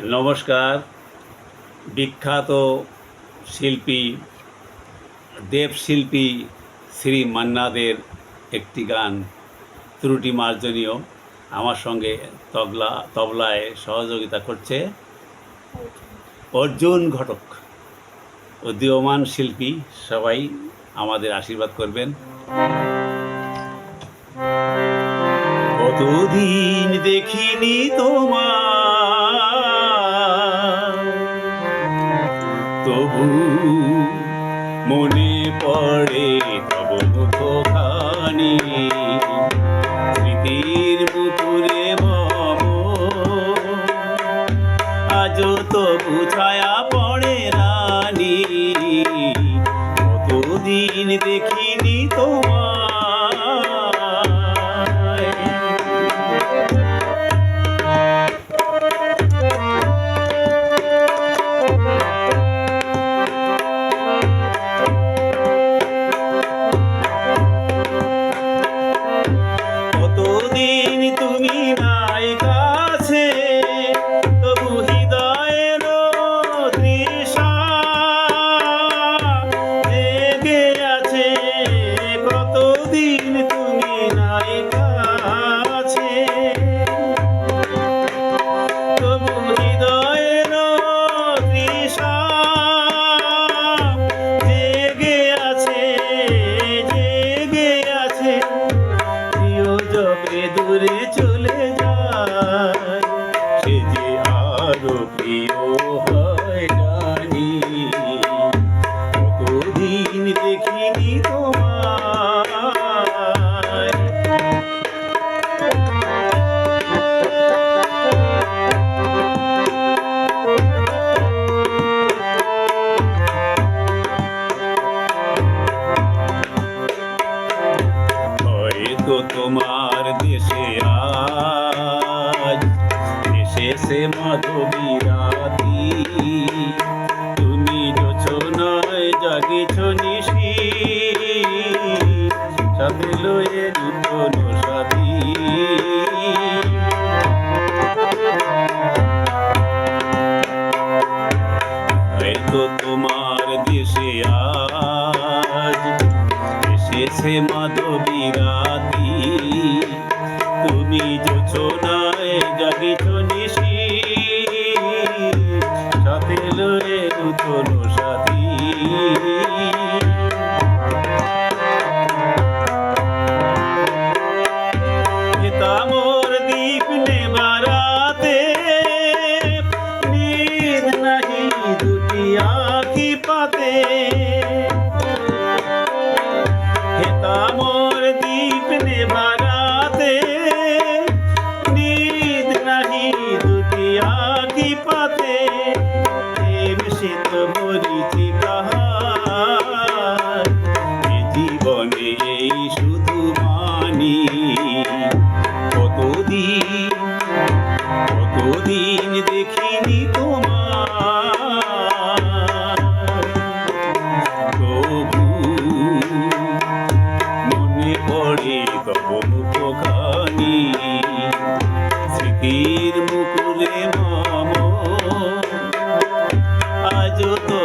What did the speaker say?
নমস্কার। বিখ্যাত শিল্পী দেবশিল্পী শ্রী মান্নাদের একটি গান ত্রুটি মার্জনীয় আমার সঙ্গে তবলায় সহযোগিতা করছে অর্জুন ঘটক। উদীয়মান শিল্পী, সবাই আমাদের আশীর্বাদ করবেন। কতদিন দেখিনি তোমার, তবু মনে পড়ে তব মুখখানি। স্মৃতির মুকুরে মম আজও তবু ছায়া পড়ে রানী। কতদিন দেখিনি তোমার। কতদিন তুমি নাই কাছে, তবু হৃদয়ের তৃষা জেগে আছে। কতদিন তুমি নাই কাছে, তবু হৃদয়ের তৃষা জেগে আছে, জেগে আছে। যবে দূরে চলে যায়, সে যে আরো প্রিয় হয় জানি। কতদিন দেখিনি তোমায়। হয়তো তোমার দেশে আজ এসেছে মাধবী রাতি। তুমি যোছনায় জাগেছ নিশি, সাথে লয়ে নূতন সাথী। হয়তো তোমার দেশে আজ এসেছে মাধবী রাতি। তুমি যোছনায় জাগেছ নিশি, সাথে লয়ে নূতন সাথী। তামর দীপ নেবারাতে নীর নাহি দুটি আঁখি পাতে। তামর দীপ নেবারাতে নীদ নাহি দুটি আঁখি পাতে। প্রেম শীত মরিচি কাহার, এ জীবনে এই শুধু মানি। কতদিন কতদিন দেখিনি তোমার, তবু মনে পড়ে তব মুখখানি। স্মৃতির মুকুরে মম আজও তো